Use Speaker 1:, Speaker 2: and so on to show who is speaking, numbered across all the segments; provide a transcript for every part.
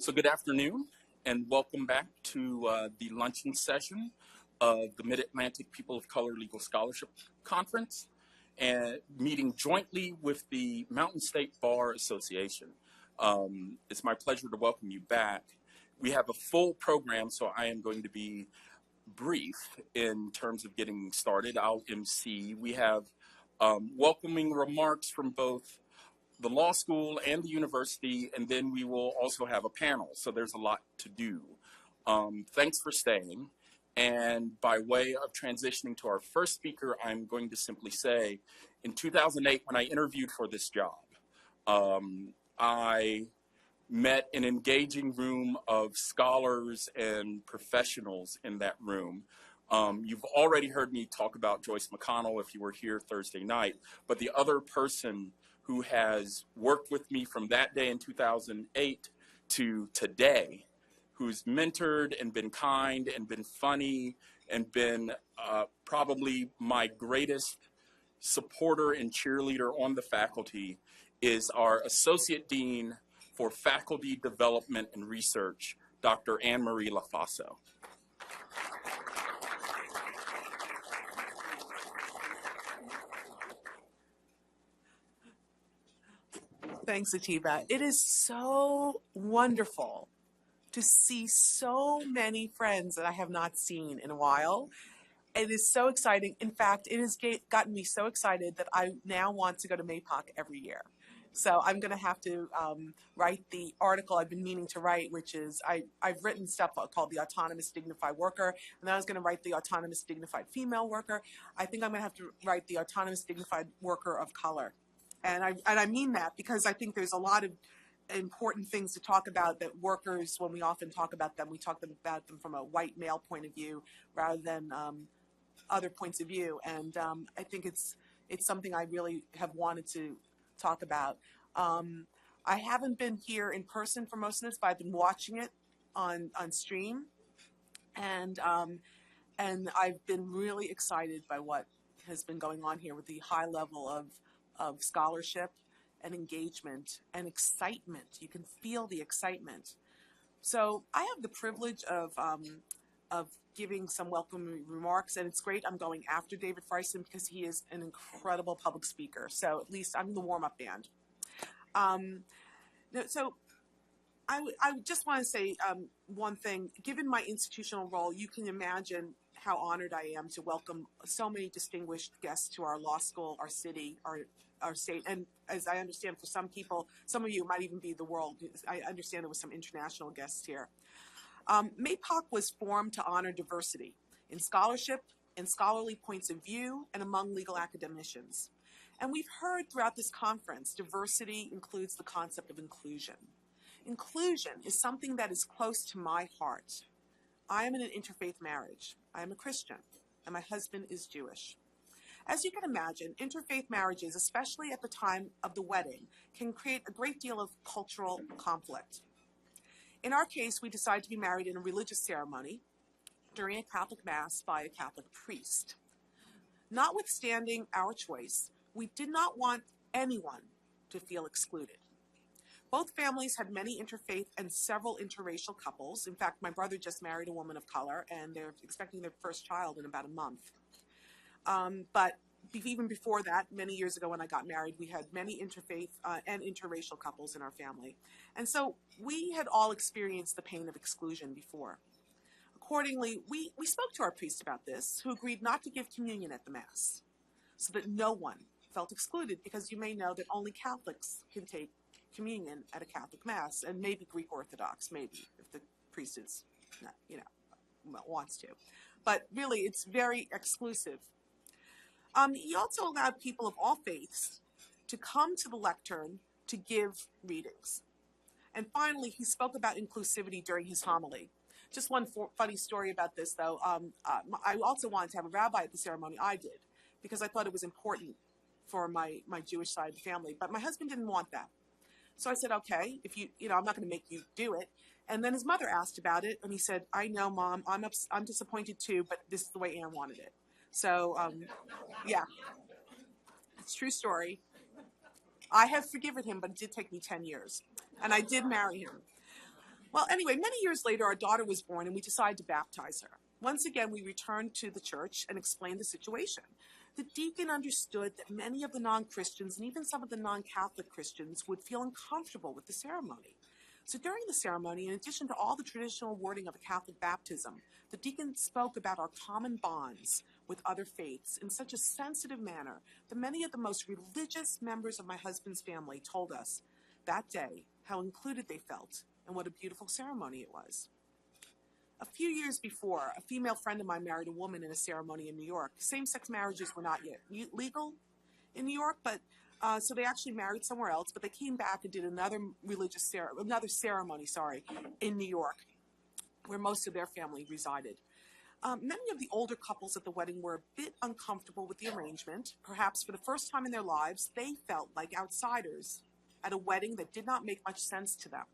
Speaker 1: So good afternoon, and welcome back to the luncheon session of the Mid-Atlantic People of Color Legal Scholarship Conference, and meeting jointly with the Mountain State Bar Association. It's my pleasure to welcome you back. We have a full program, so I am going to be brief in terms of getting started. I'll MC. We have welcoming remarks from both the law school and the university, and then we will also have a panel. So there's a lot to do. Thanks for staying. And by way of transitioning to our first speaker, I'm going to simply say, in 2008, when I interviewed for this job, I met an engaging room of scholars and professionals in that room. You've already heard me talk about Joyce McConnell if you were here Thursday night, but the other person who has worked with me from that day in 2008 to today, who's mentored and been kind and been funny and been probably my greatest supporter and cheerleader on the faculty, is our Associate Dean for Faculty Development and Research, Dr. Anne-Marie LaFaso.
Speaker 2: Thanks, Atiba. It is so wonderful to see so many friends that I have not seen in a while. It is so exciting. In fact, it has gotten me so excited that I now want to go to MAPOC every year. So I'm going to have to write the article I've been meaning to write, which is I've written stuff called the Autonomous Dignified Worker, and then I was going to write the Autonomous Dignified Female Worker. I think I'm going to have to write the Autonomous Dignified Worker of Color. And I mean that because I think there's a lot of important things to talk about that workers, when we often talk about them, we talk about them from a white male point of view rather than other points of view. And I think it's something I really have wanted to talk about. I haven't been here in person for most of this, but I've been watching it on stream. And I've been really excited by what has been going on here with the high level of scholarship and engagement and excitement. You can feel the excitement. So I have the privilege of giving some welcoming remarks, and it's great I'm going after David Freisen because he is an incredible public speaker. So at least I'm the warm-up band. So I just want to say one thing. Given my institutional role, you can imagine how honored I am to welcome so many distinguished guests to our law school, our city, our state, and as I understand, for some people, some of you might even be the world. I understand there was some international guests here. MAPOC was formed to honor diversity in scholarship, in scholarly points of view, and among legal academicians. And we've heard throughout this conference, diversity includes the concept of inclusion. Inclusion is something that is close to my heart. I am in an interfaith marriage. I am a Christian, and my husband is Jewish. As you can imagine, interfaith marriages, especially at the time of the wedding, can create a great deal of cultural conflict. In our case, we decided to be married in a religious ceremony during a Catholic Mass by a Catholic priest. Notwithstanding our choice, we did not want anyone to feel excluded. Both families had many interfaith and several interracial couples. In fact, my brother just married a woman of color, and they're expecting their first child in about a month. But even before that, many years ago when I got married, we had many interfaith and interracial couples in our family. And so we had all experienced the pain of exclusion before. Accordingly, we spoke to our priest about this, who agreed not to give communion at the Mass, so that no one felt excluded, because you may know that only Catholics can take communion at a Catholic Mass, and maybe Greek Orthodox, maybe, if the priest is, wants to. But really, it's very exclusive. He also allowed people of all faiths to come to the lectern to give readings. And finally, he spoke about inclusivity during his homily. Just one funny story about this, though. I also wanted to have a rabbi at the ceremony. I did, because I thought it was important for my Jewish side of the family. But my husband didn't want that. So I said, okay, if I'm not going to make you do it. And then his mother asked about it, and he said, I know, Mom, I'm disappointed too, but this is the way Anne wanted it. So, yeah, it's a true story. I have forgiven him, but it did take me 10 years, and I did marry him. Well, anyway, many years later, our daughter was born and we decided to baptize her. Once again, we returned to the church and explained the situation. The deacon understood that many of the non-Christians and even some of the non-Catholic Christians would feel uncomfortable with the ceremony. So during the ceremony, in addition to all the traditional wording of a Catholic baptism, the deacon spoke about our common bonds with other faiths in such a sensitive manner that many of the most religious members of my husband's family told us that day how included they felt and what a beautiful ceremony it was. A few years before, a female friend of mine married a woman in a ceremony in New York. Same-sex marriages were not yet legal in New York, but so they actually married somewhere else, but they came back and did another ceremony in New York, where most of their family resided. Many of the older couples at the wedding were a bit uncomfortable with the arrangement. Perhaps for the first time in their lives, they felt like outsiders at a wedding that did not make much sense to them.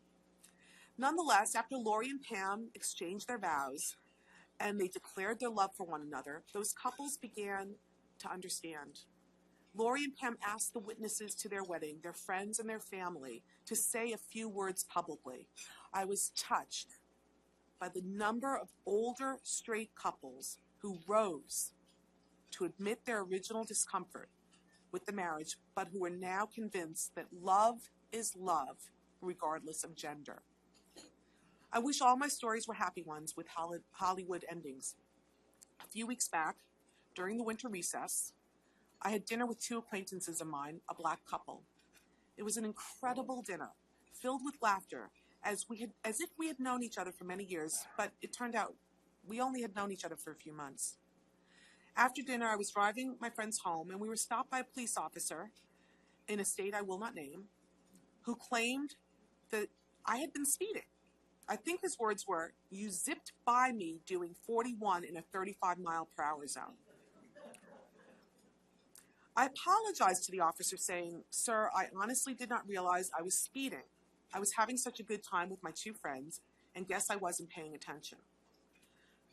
Speaker 2: Nonetheless, after Lori and Pam exchanged their vows and they declared their love for one another, those couples began to understand. Lori and Pam asked the witnesses to their wedding, their friends and their family, to say a few words publicly. I was touched by the number of older straight couples who rose to admit their original discomfort with the marriage, but who are now convinced that love is love, regardless of gender. I wish all my stories were happy ones with Hollywood endings. A few weeks back, during the winter recess, I had dinner with two acquaintances of mine, a black couple. It was an incredible dinner, filled with laughter, as if we had known each other for many years, but it turned out we only had known each other for a few months. After dinner, I was driving my friends home, and we were stopped by a police officer in a state I will not name, who claimed that I had been speeding. I think his words were, "You zipped by me doing 41 in a 35-mile-per-hour zone." I apologized to the officer saying, "Sir, I honestly did not realize I was speeding. I was having such a good time with my two friends and guess I wasn't paying attention."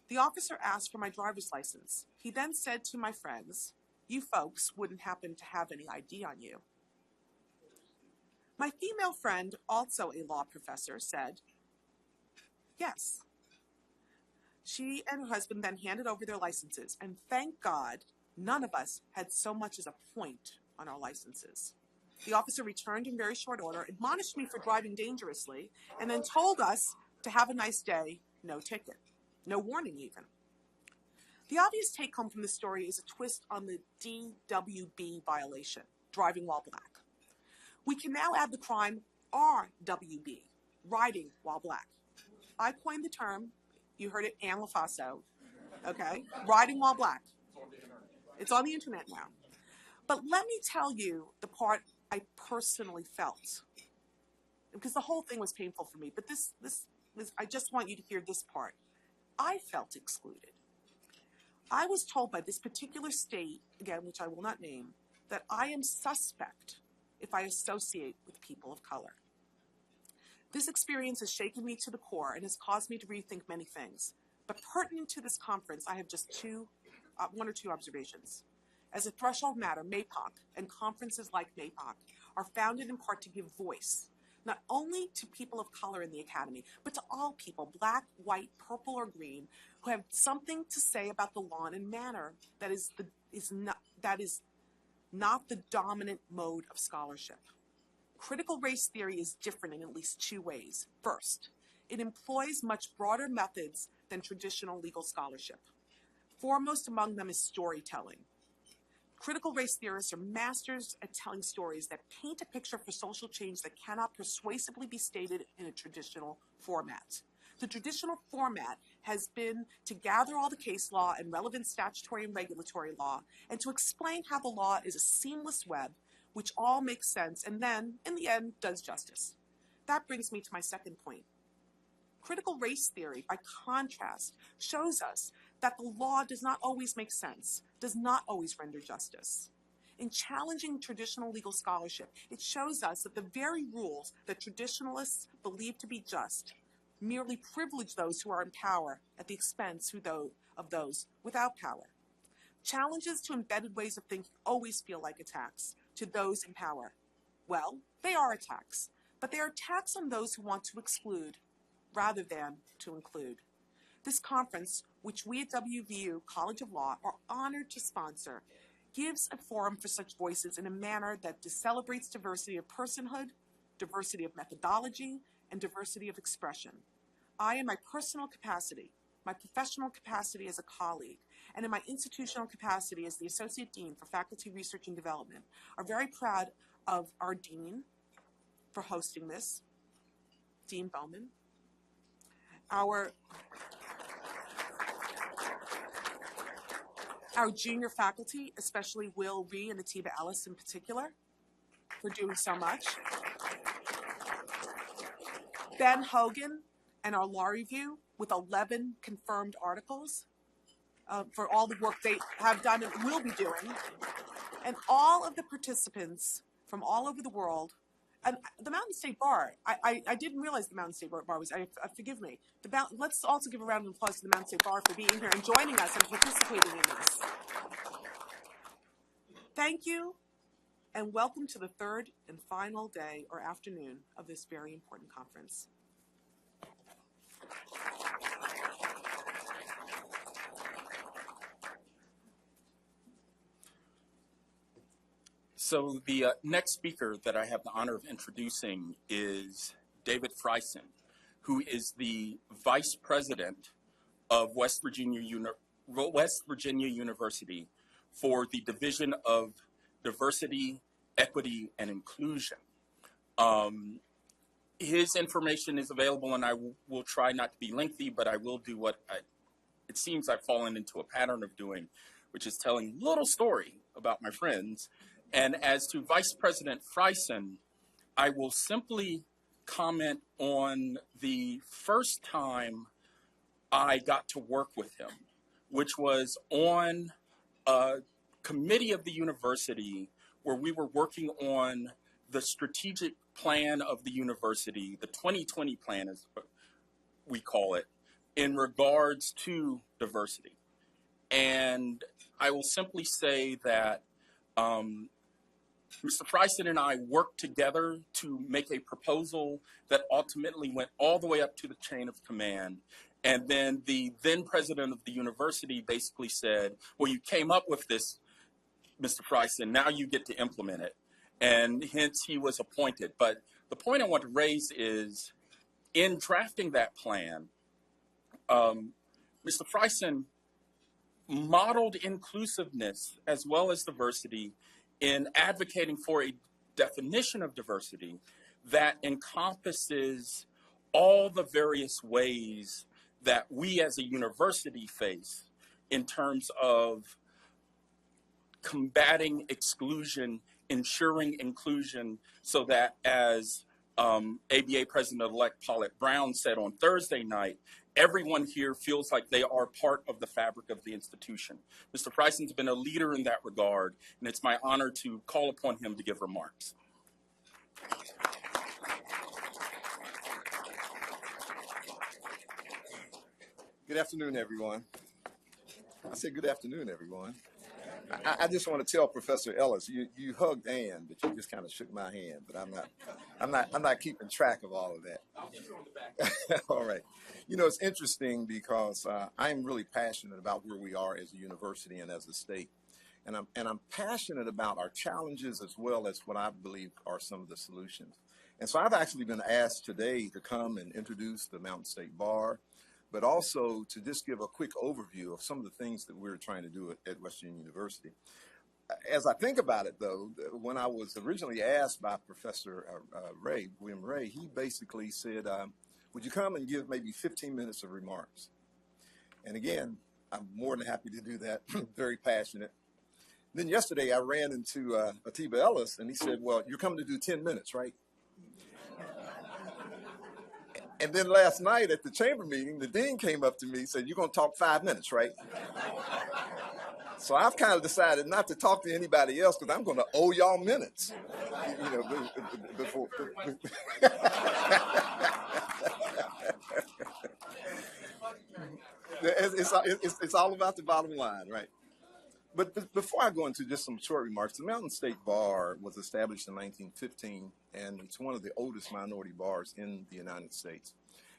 Speaker 2: The officer asked for my driver's license. He then said to my friends, "You folks wouldn't happen to have any ID on you." My female friend, also a law professor, said, "Yes." She and her husband then handed over their licenses, and thank God, none of us had so much as a point on our licenses. The officer returned in very short order, admonished me for driving dangerously, and then told us to have a nice day, no ticket, no warning even. The obvious take-home from this story is a twist on the DWB violation, driving while black. We can now add the crime RWB, riding while black. I coined the term, you heard it, Anne LaFaso, okay? Riding while black. It's on the internet now. But let me tell you the part I personally felt, because the whole thing was painful for me, but I just want you to hear this part. I felt excluded. I was told by this particular state, again, which I will not name, that I am suspect if I associate with people of color. This experience has shaken me to the core and has caused me to rethink many things. But pertinent to this conference, I have just one or two observations. As a threshold matter, MAPOC and conferences like MAPOC are founded in part to give voice, not only to people of color in the academy, but to all people, black, white, purple, or green, who have something to say about the law in a manner that is not the dominant mode of scholarship. Critical race theory is different in at least two ways. First, it employs much broader methods than traditional legal scholarship. Foremost among them is storytelling. Critical race theorists are masters at telling stories that paint a picture for social change that cannot persuasively be stated in a traditional format. The traditional format has been to gather all the case law and relevant statutory and regulatory law and to explain how the law is a seamless web which all makes sense and then, in the end, does justice. That brings me to my second point. Critical race theory, by contrast, shows us that the law does not always make sense, does not always render justice. In challenging traditional legal scholarship, it shows us that the very rules that traditionalists believe to be just merely privilege those who are in power at the expense of those without power. Challenges to embedded ways of thinking always feel like attacks to those in power. Well, they are attacks, but they are attacks on those who want to exclude. rather than to include. This conference, which we at WVU College of Law are honored to sponsor, gives a forum for such voices in a manner that celebrates diversity of personhood, diversity of methodology, and diversity of expression. I, in my personal capacity, my professional capacity as a colleague, and in my institutional capacity as the Associate Dean for Faculty Research and Development, are very proud of our Dean for hosting this, Dean Bowman, our junior faculty, especially Will Ree and Atiba Ellis in particular, for doing so much. Ben Hogan and our law review with 11 confirmed articles for all the work they have done and will be doing. And all of the participants from all over the world. And the Mountain State Bar, I didn't realize the Mountain State Bar was, forgive me. Let's also give a round of applause to the Mountain State Bar for being here and joining us and participating in this. Thank you, and welcome to the third and final day or afternoon of this very important conference.
Speaker 1: So the next speaker that I have the honor of introducing is David Friesen, who is the Vice President of West Virginia University for the Division of Diversity, Equity, and Inclusion. His information is available, and I will try not to be lengthy, but I will do what it seems I've fallen into a pattern of doing, which is telling a little story about my friends. And as to Vice President Friesen, I will simply comment on the first time I got to work with him, which was on a committee of the university where we were working on the strategic plan of the university, the 2020 plan as we call it, in regards to diversity. And I will simply say that Mr. Friesen and I worked together to make a proposal that ultimately went all the way up to the chain of command. And then the then president of the university basically said, well, you came up with this, Mr. Friesen, now you get to implement it. And hence he was appointed. But the point I want to raise is in drafting that plan, Mr. Friesen modeled inclusiveness as well as diversity in advocating for a definition of diversity that encompasses all the various ways that we as a university face in terms of combating exclusion, ensuring inclusion, so that as ABA President-elect Paulette Brown said on Thursday night, everyone here feels like they are part of the fabric of the institution. Mr. Friesen's been a leader in that regard, and it's my honor to call upon him to give remarks.
Speaker 3: Good afternoon, everyone. I say good afternoon, everyone. I just want to tell Professor Ellis, you hugged Ann, but you just kind of shook my hand. But I'm not keeping track of all of that.
Speaker 1: I'll get you on the back.
Speaker 3: All right. You know, it's interesting because I'm really passionate about where we are as a university and as a state, and I'm passionate about our challenges as well as what I believe are some of the solutions. And so I've actually been asked today to come and introduce the Mountain State Bar, but also to just give a quick overview of some of the things that we're trying to do at West Virginia University. As I think about it, though, when I was originally asked by Professor William Ray, he basically said, would you come and give maybe 15 minutes of remarks? And again, I'm more than happy to do that, very passionate. Then yesterday I ran into Atiba Ellis, and he said, well, you're coming to do 10 minutes, right? And then last night at the chamber meeting, the dean came up to me and said, you're going to talk 5 minutes, right? So I've kind of decided not to talk to anybody else because I'm going to owe y'all minutes, you know, before. It's all about the bottom line, right? But before I go into just some short remarks, the Mountain State Bar was established in 1915, and it's one of the oldest minority bars in the United States.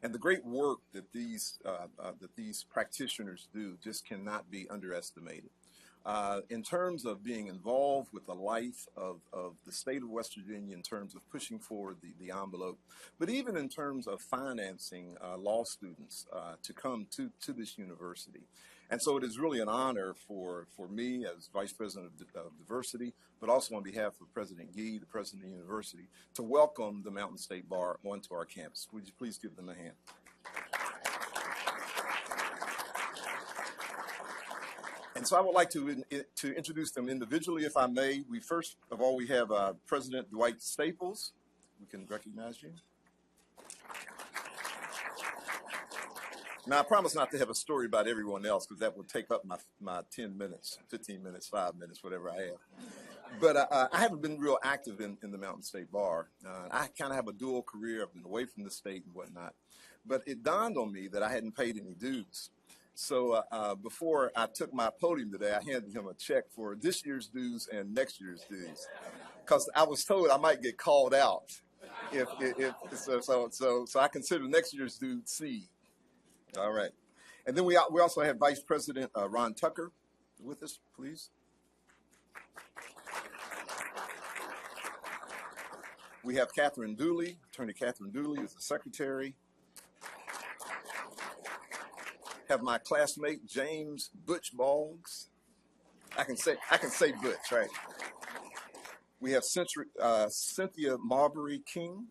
Speaker 3: And the great work that these practitioners do just cannot be underestimated. In terms of being involved with the life of the state of West Virginia in terms of pushing forward the envelope, but even in terms of financing law students to come to this university. And so it is really an honor for me as Vice President of Diversity, but also on behalf of President Gee, the President of the University, to welcome the Mountain State Bar onto our campus. Would you please give them a hand? And so I would like to introduce them individually, if I may. First of all, we have President Dwight Staples. We can recognize you. Now, I promise not to have a story about everyone else, because that would take up my 10 minutes, 15 minutes, 5 minutes, whatever I have. But I haven't been real active in the Mountain State Bar. I kind of have a dual career. I've been away from the state and whatnot. But it dawned on me that I hadn't paid any dues. So before I took my podium today, I handed him a check for this year's dues and next year's dues, because I was told I might get called out so I consider next year's due C. All right, and then we also have Vice President Ron Tucker with us, please. We have Catherine Dooley, Attorney Catherine Dooley is the secretary. Have my classmate James Butch Boggs. I can say Butch, right? We have Cynthia Marbury King,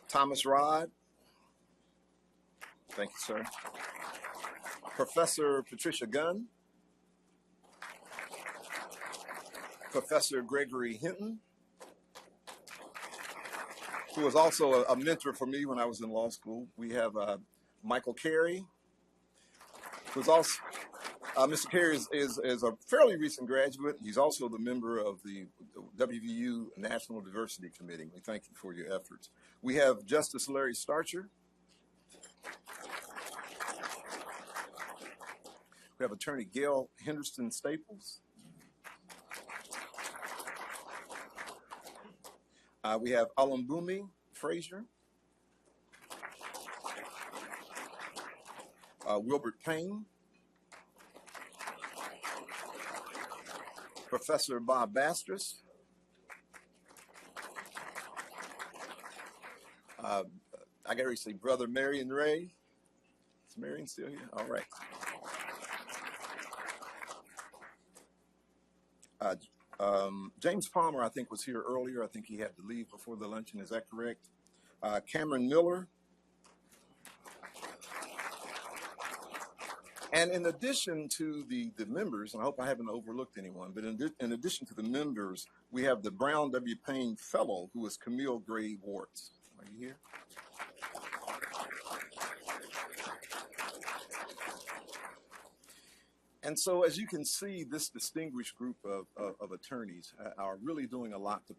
Speaker 3: Thomas Rod. Thank you, sir. Professor Patricia Gunn, Professor Gregory Hinton, who was also a mentor for me when I was in law school. We have Michael Carey, who's also, Mr. Carey is a fairly recent graduate. He's also the member of the WVU National Diversity Committee. We thank you for your efforts. We have Justice Larry Starcher. We have Attorney Gail Henderson Staples. We have Alambumi Frazier, Wilbert Payne, Professor Bob Bastris, I got to say Brother Marion Ray. Is Marion still here? All right. James Palmer, I think, was here earlier. I think he had to leave before the luncheon. Is that correct? Cameron Miller. And in addition to the members, and I hope I haven't overlooked anyone, but in addition to the members, we have the Brown W. Payne Fellow, who is Camille Gray Warts. Are you here? And so, as you can see, this distinguished group of attorneys are really doing a lot to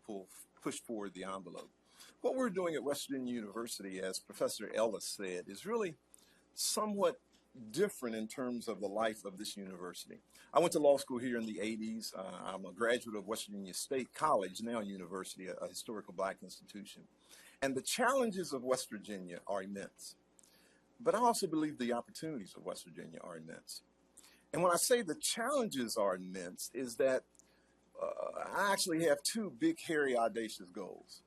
Speaker 3: push forward the envelope. What we're doing at West Virginia University, as Professor Ellis said, is really somewhat different in terms of the life of this university. I went to law school here in the 80s. I'm a graduate of West Virginia State College, now university, a historical black institution. And the challenges of West Virginia are immense. But I also believe the opportunities of West Virginia are immense. And when I say the challenges are immense, is that I actually have two big, hairy, audacious goals.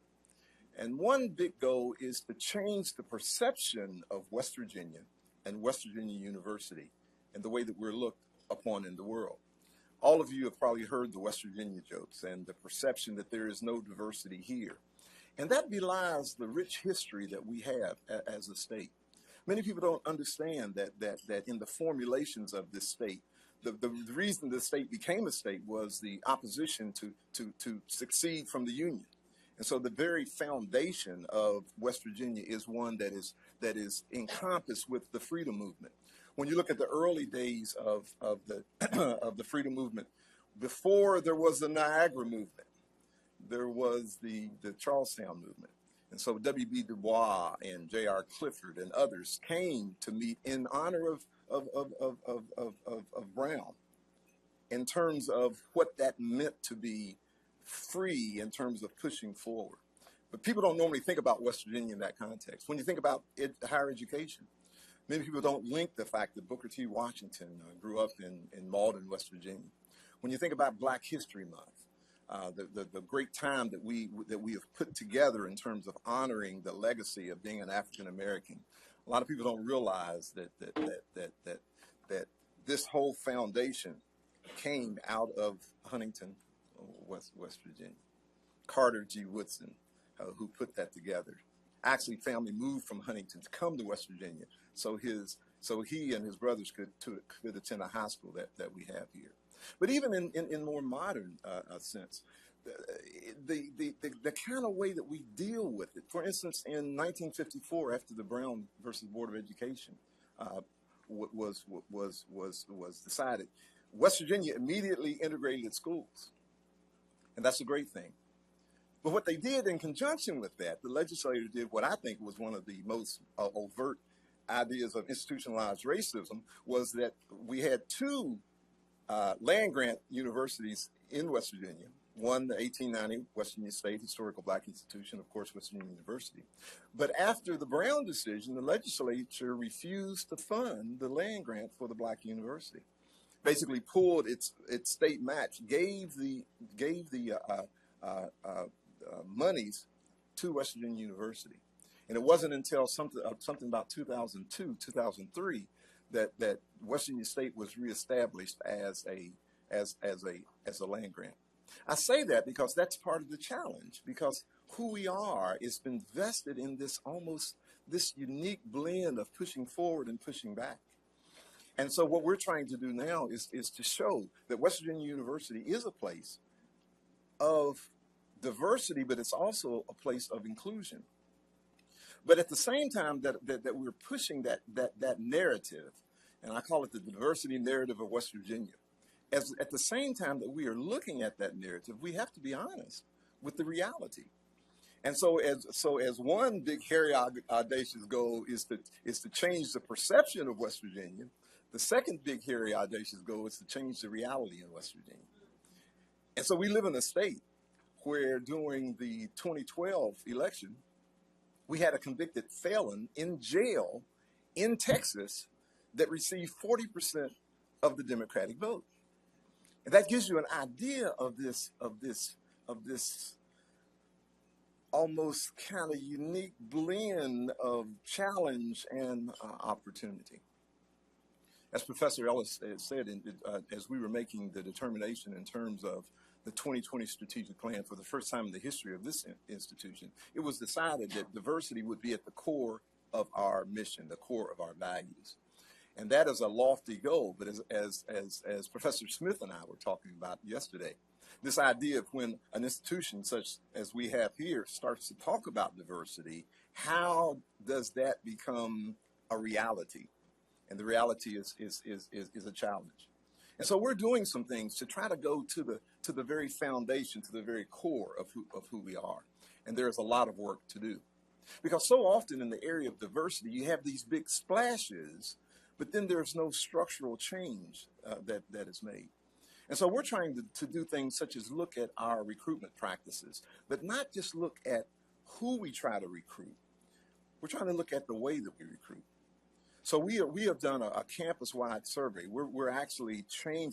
Speaker 3: And one big goal is to change the perception of West Virginia and West Virginia University and the way that we're looked upon in the world. All of you have probably heard the West Virginia jokes and the perception that there is no diversity here. And that belies the rich history that we have as a state. Many people don't understand that in the formulations of this state, the reason the state became a state was the opposition to succeed from the Union. And so the very foundation of West Virginia is one that is encompassed with the freedom movement. When you look at the early days of the freedom movement, before there was the Niagara movement, there was the Charlestown movement. And so W.B. Du Bois and J.R. Clifford and others came to meet in honor of Brown in terms of what that meant to be free in terms of pushing forward. But people don't normally think about West Virginia in that context. When you think about higher education, many people don't link the fact that Booker T. Washington grew up in Malden, West Virginia. When you think about Black History Month, the great time that we have put together in terms of honoring the legacy of being an African American, a lot of people don't realize that this whole foundation came out of Huntington, West Virginia. Carter G. Woodson, who put that together. Actually, family moved from Huntington to come to West Virginia, so he and his brothers could attend a high school that we have here. But even in more modern sense, the kind of way that we deal with it. For instance, in 1954, after the Brown versus Board of Education was decided, West Virginia immediately integrated its schools, and that's a great thing. But what they did in conjunction with that, the legislature did what I think was one of the most overt ideas of institutionalized racism, was that we had two land-grant universities in West Virginia. One, the 1890 West Virginia State Historical Black Institution, of course, West Virginia University. But after the Brown decision, the legislature refused to fund the land grant for the Black university. Basically pulled its state match, gave the monies to West Virginia University. And it wasn't until something about 2002, 2003 that West Virginia State was reestablished as a land grant. I say that because that's part of the challenge, because who we are has been vested in this unique blend of pushing forward and pushing back. And so what we're trying to do now is to show that West Virginia University is a place of diversity, but it's also a place of inclusion. But at the same time that we're pushing that narrative, and I call it the diversity narrative of West Virginia, at the same time that we are looking at that narrative, we have to be honest with the reality. And so as one big, hairy, audacious goal is to change the perception of West Virginia, the second big, hairy, audacious goal is to change the reality in West Virginia. And so we live in a state where during the 2012 election, we had a convicted felon in jail in Texas that received 40% of the Democratic vote. And that gives you an idea of this almost kind of unique blend of challenge and opportunity. As Professor Ellis said, as we were making the determination in terms of the 2020 strategic plan for the first time in the history of this institution, it was decided that diversity would be at the core of our mission, the core of our values. And that is a lofty goal, but as Professor Smith and I were talking about yesterday, this idea of when an institution such as we have here starts to talk about diversity, how does that become a reality? And the reality is a challenge. And so we're doing some things to try to go to the very foundation, to the very core of who we are. And there's a lot of work to do. Because so often in the area of diversity, you have these big splashes, but then there's no structural change that is made. And so we're trying to do things such as look at our recruitment practices, but not just look at who we try to recruit. We're trying to look at the way that we recruit. So we have done a campus-wide survey. We're actually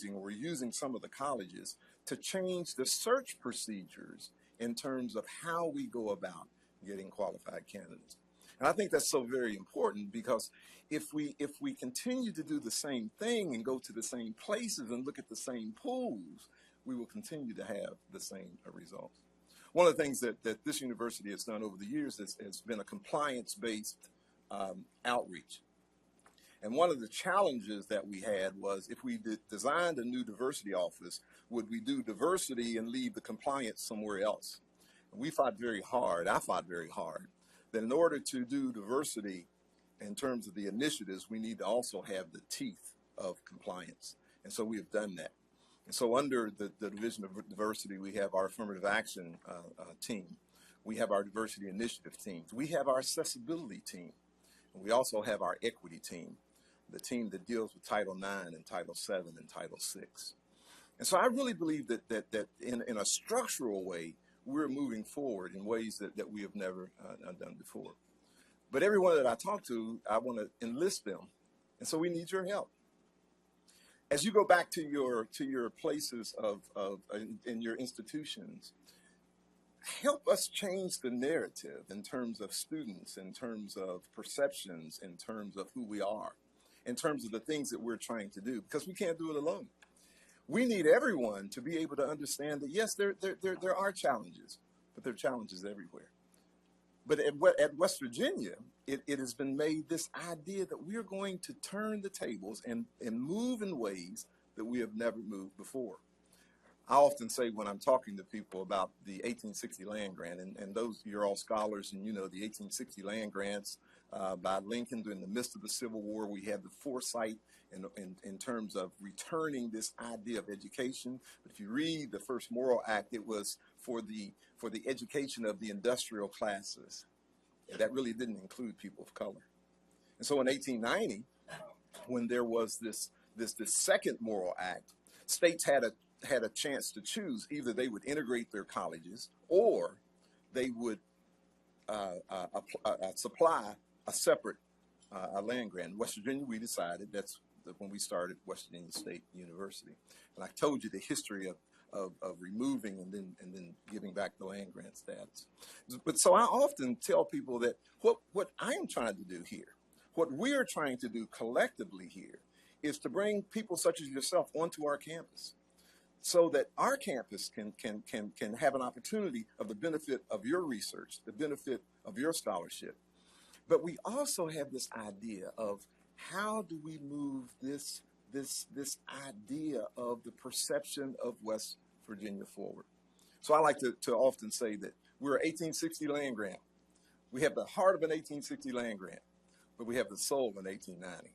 Speaker 3: we're using some of the colleges to change the search procedures in terms of how we go about getting qualified candidates. And I think that's so very important, because if we continue to do the same thing and go to the same places and look at the same pools, we will continue to have the same results. One of the things that this university has done over the years has been a compliance-based outreach. And one of the challenges that we had was, if we designed a new diversity office, would we do diversity and leave the compliance somewhere else? And we fought very hard, I fought very hard, that in order to do diversity in terms of the initiatives, we need to also have the teeth of compliance. And so we have done that. And so under the Division of Diversity, we have our affirmative action team. We have our diversity initiative teams. We have our accessibility team. And we also have our equity team, the team that deals with Title IX and Title VII and Title VI. And so I really believe that in a structural way, we're moving forward in ways that we have never done before. But everyone that I talk to, I want to enlist them. And so we need your help. As you go back to your places in your institutions, help us change the narrative in terms of students, in terms of perceptions, in terms of who we are, in terms of the things that we're trying to do, because we can't do it alone. We need everyone to be able to understand that, yes, there are challenges, but there are challenges everywhere. But at West Virginia, it has been made this idea that we're going to turn the tables and move in ways that we have never moved before. I often say when I'm talking to people about the 1860 land grant, and those, you're all scholars, and you know the 1860 land grants by Lincoln during the midst of the Civil War, we had the foresight in terms of returning this idea of education. But if you read the first Morrill Act, it was for the education of the industrial classes. And that really didn't include people of color. And so in 1890, when there was this second Morrill Act, states had a chance to choose. Either they would integrate their colleges, or they would supply a separate land grant. In West Virginia, we decided, that's when we started West Virginia State University. And I told you the history of removing and then giving back the land grant status. But so I often tell people that what I'm trying to do here, what we're trying to do collectively here, is to bring people such as yourself onto our campus, so that our campus can have an opportunity of the benefit of your research, the benefit of your scholarship. But we also have this idea of how do we move this idea of the perception of West Virginia forward. So I like to often say that we're an 1860 land grant. We have the heart of an 1860 land grant, but we have the soul of an 1890.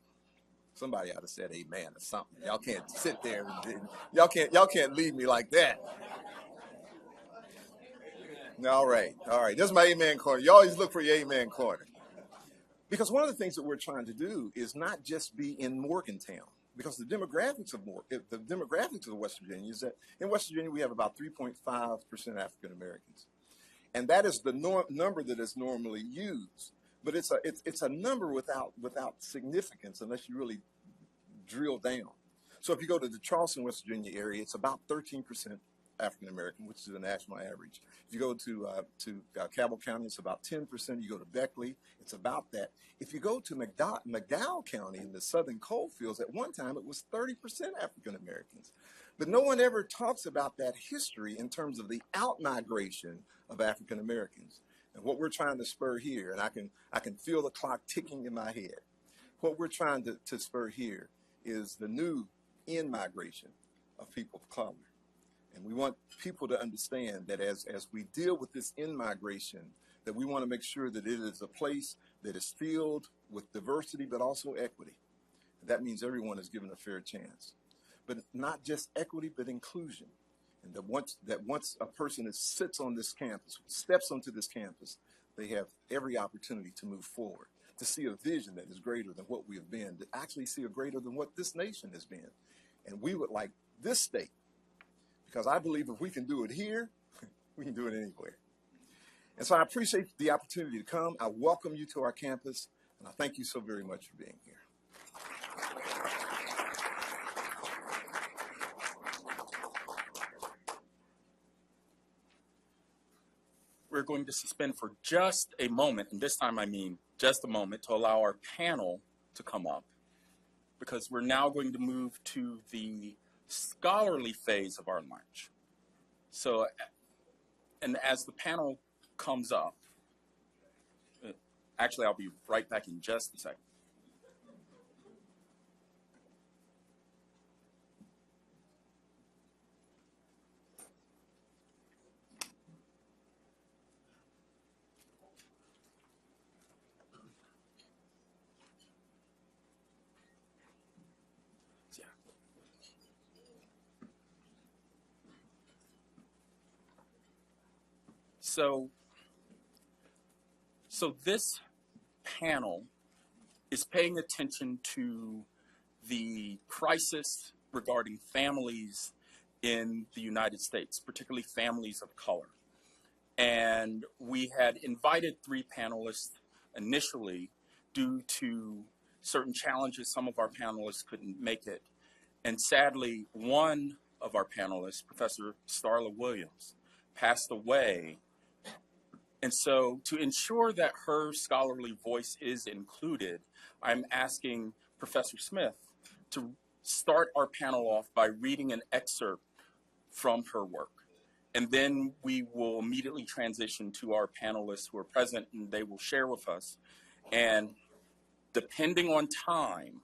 Speaker 3: Somebody ought to say amen or something. Y'all can't sit there and y'all can't leave me like that. All right. This is my amen corner. You always look for your amen corner. Because one of the things that we're trying to do is not just be in Morgantown, because the demographics of West Virginia is that in West Virginia we have about 3.5% African Americans, and that is the number that is normally used. But it's a number without significance unless you really drill down. So if you go to the Charleston, West Virginia area, it's about 13% African American, which is the national average. If you go to Cabell County, it's about 10%. You go to Beckley, it's about that. If you go to McDowell County in the southern coal fields, at one time it was 30% African Americans. But no one ever talks about that history in terms of the out-migration of African Americans. And what we're trying to spur here, and I can feel the clock ticking in my head, what we're trying to spur here is the new in-migration of people of color. And we want people to understand that as we deal with this in-migration, that we want to make sure that it is a place that is filled with diversity, but also equity. That means everyone is given a fair chance. But not just equity, but inclusion. And that once a person sits on this campus, steps onto this campus, they have every opportunity to move forward, to see a vision that is greater than what we have been, to actually see a greater than what this nation has been. And we would like this state, because I believe if we can do it here, we can do it anywhere. And so I appreciate the opportunity to come. I welcome you to our campus, and I thank you so very much for being here.
Speaker 1: We're going to suspend for just a moment, and this time I mean just a moment, to allow our panel to come up, because we're now going to move to the scholarly phase of our lunch. So, and as the panel comes up, actually I'll be right back in just a second. So this panel is paying attention to the crisis regarding families in the United States, particularly families of color. And we had invited 3 panelists initially due to certain challenges. Some of our panelists couldn't make it. And sadly, one of our panelists, Professor Starla Williams, passed away. And so to ensure that her scholarly voice is included, I'm asking Professor Smith to start our panel off by reading an excerpt from her work. And then we will immediately transition to our panelists who are present, and they will share with us. And depending on time,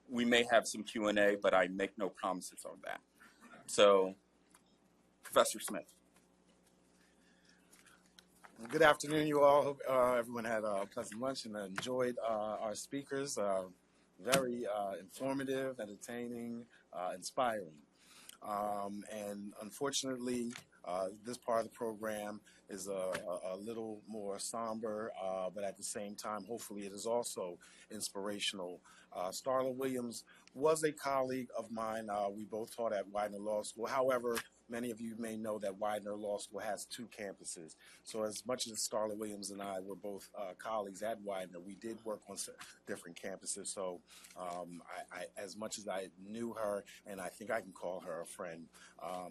Speaker 1: we may have some Q&A, but I make no promises on that. So, Professor Smith.
Speaker 4: Good afternoon, you all. Hope everyone had a pleasant lunch and enjoyed our speakers. Very informative, entertaining, inspiring. And unfortunately, this part of the program is a little more somber, but at the same time, hopefully it is also inspirational. Starla Williams was a colleague of mine. We both taught at Widener Law School. However, many of you may know that Widener Law School has 2 campuses. So as much as Starla Williams and I were both colleagues at Widener, we did work on different campuses. So I, as much as I knew her, and I think I can call her a friend,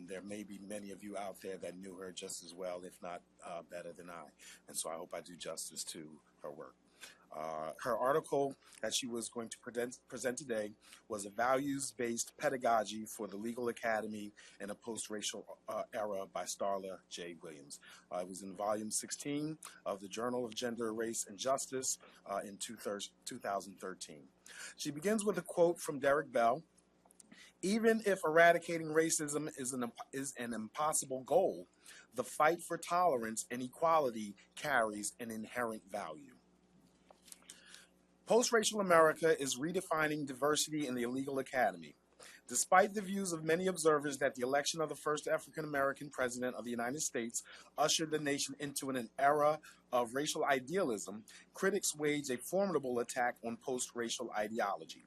Speaker 4: there may be many of you out there that knew her just as well, if not better than I. And so I hope I do justice to her work. Her article that she was going to present today was a values-based pedagogy for the legal academy in a post-racial era by Starla J. Williams. It was in volume 16 of the Journal of Gender, Race, and Justice in 2013. She begins with a quote from Derek Bell. Even if eradicating racism is an impossible goal, the fight for tolerance and equality carries an inherent value. Post-racial America is redefining diversity in the legal academy. Despite the views of many observers that the election of the first African-American president of the United States ushered the nation into an era of racial idealism, critics wage a formidable attack on post-racial ideology.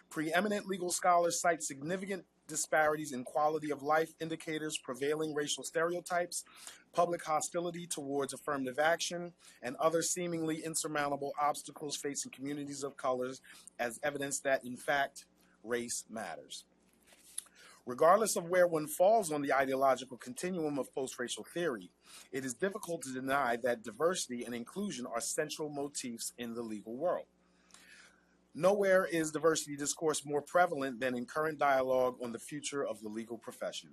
Speaker 4: Preeminent legal scholars cite significant disparities in quality of life indicators, prevailing racial stereotypes, public hostility towards affirmative action, and other seemingly insurmountable obstacles facing communities of colors as evidence that, in fact, race matters. Regardless of where one falls on the ideological continuum of post-racial theory, it is difficult to deny that diversity and inclusion are central motifs in the legal world. Nowhere is diversity discourse more prevalent than in current dialogue on the future of the legal profession.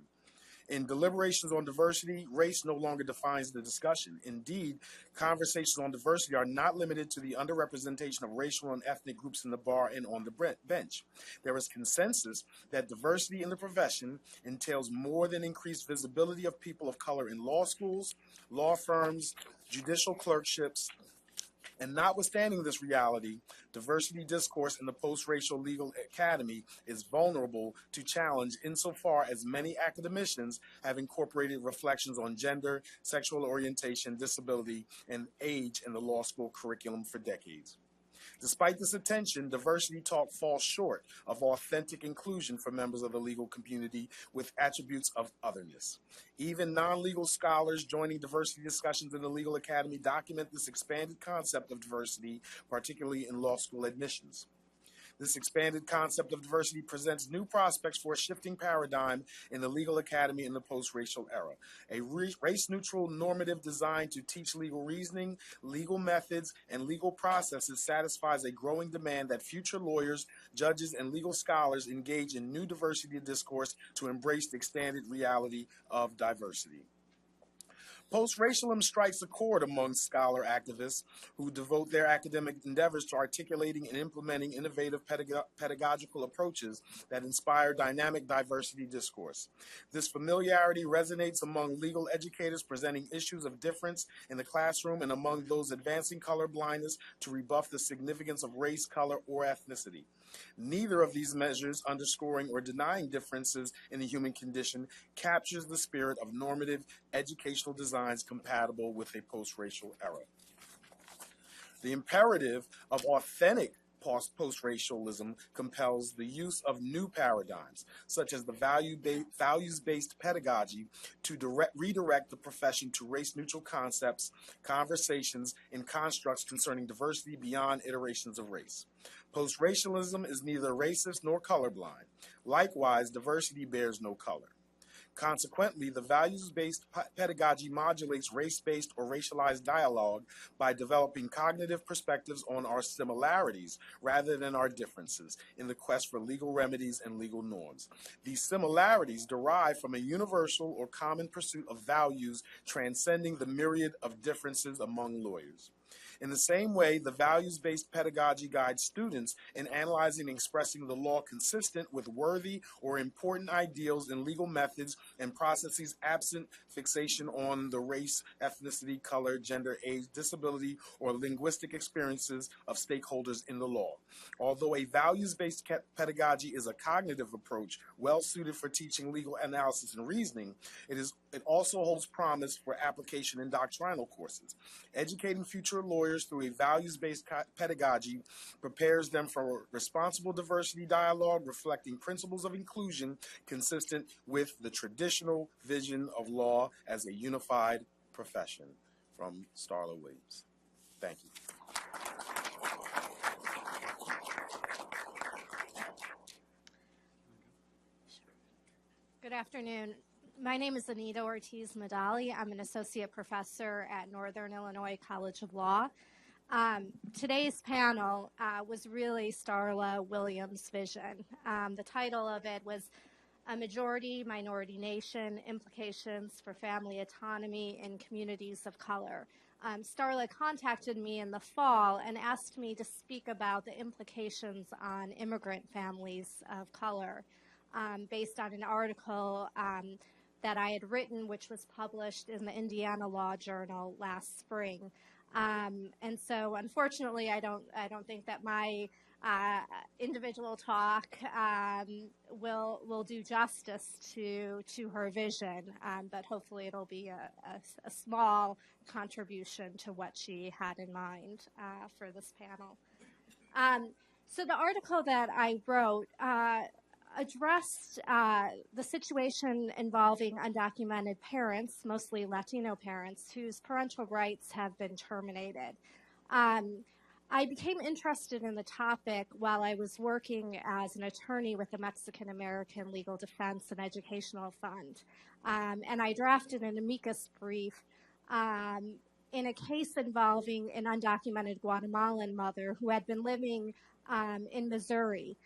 Speaker 4: In deliberations on diversity, race no longer defines the discussion. Indeed, conversations on diversity are not limited to the underrepresentation of racial and ethnic groups in the bar and on the bench. There is consensus that diversity in the profession entails more than increased visibility of people of color in law schools, law firms, judicial clerkships, and notwithstanding this reality, diversity discourse in the post-racial legal academy is vulnerable to challenge insofar as many academicians have incorporated reflections on gender, sexual orientation, disability, and age in the law school curriculum for decades. Despite this attention, diversity talk falls short of authentic inclusion for members of the legal community with attributes of otherness. Even non-legal scholars joining diversity discussions in the legal academy document this expanded concept of diversity, particularly in law school admissions. This expanded concept of diversity presents new prospects for a shifting paradigm in the legal academy in the post-racial era. A race-neutral normative designed to teach legal reasoning, legal methods, and legal processes satisfies a growing demand that future lawyers, judges, and legal scholars engage in new diversity discourse to embrace the expanded reality of diversity. Post-racialism strikes a chord among scholar activists who devote their academic endeavors to articulating and implementing innovative pedagogical approaches that inspire dynamic diversity discourse. This familiarity resonates among legal educators presenting issues of difference in the classroom and among those advancing color blindness to rebuff the significance of race, color, or ethnicity. Neither of these measures, underscoring or denying differences in the human condition, captures the spirit of normative educational designs compatible with a post-racial era. The imperative of authentic post-racialism compels the use of new paradigms, such as the values-based pedagogy, to redirect the profession to race-neutral concepts, conversations, and constructs concerning diversity beyond iterations of race. Post-racialism is neither racist nor colorblind. Likewise, diversity bears no color. Consequently, the values-based pedagogy modulates race-based or racialized dialogue by developing cognitive perspectives on our similarities rather than our differences in the quest for legal remedies and legal norms. These similarities derive from a universal or common pursuit of values transcending the myriad of differences among lawyers. In the same way, the values-based pedagogy guides students in analyzing and expressing the law consistent with worthy or important ideals in legal methods and processes absent fixation on the race, ethnicity, color, gender, age, disability, or linguistic experiences of stakeholders in the law. Although a values-based pedagogy is a cognitive approach well suited for teaching legal analysis and reasoning, it also holds promise for application in doctrinal courses. Educating future lawyers through a values-based pedagogy prepares them for responsible diversity dialogue reflecting principles of inclusion consistent with the traditional vision of law as a unified profession. From Starla Williams. Thank you.
Speaker 5: Good afternoon. My name is Anita Ortiz Maddali. I'm an associate professor at Northern Illinois College of Law. Today's panel was really Starla Williams' vision. The title of it was A Majority-Minority Nation, Implications for Family Autonomy in Communities of Color. Starla contacted me in the fall and asked me to speak about the implications on immigrant families of color based on an article that I had written, which was published in the Indiana Law Journal last spring. And so, unfortunately, I don't think that my individual talk will do justice to her vision, but hopefully it'll be a small contribution to what she had in mind for this panel. So the article that I wrote addressed the situation involving undocumented parents, mostly Latino parents, whose parental rights have been terminated. I became interested in the topic while I was working as an attorney with the Mexican American Legal Defense and Educational Fund. And I drafted an amicus brief in a case involving an undocumented Guatemalan mother who had been living in Missouri.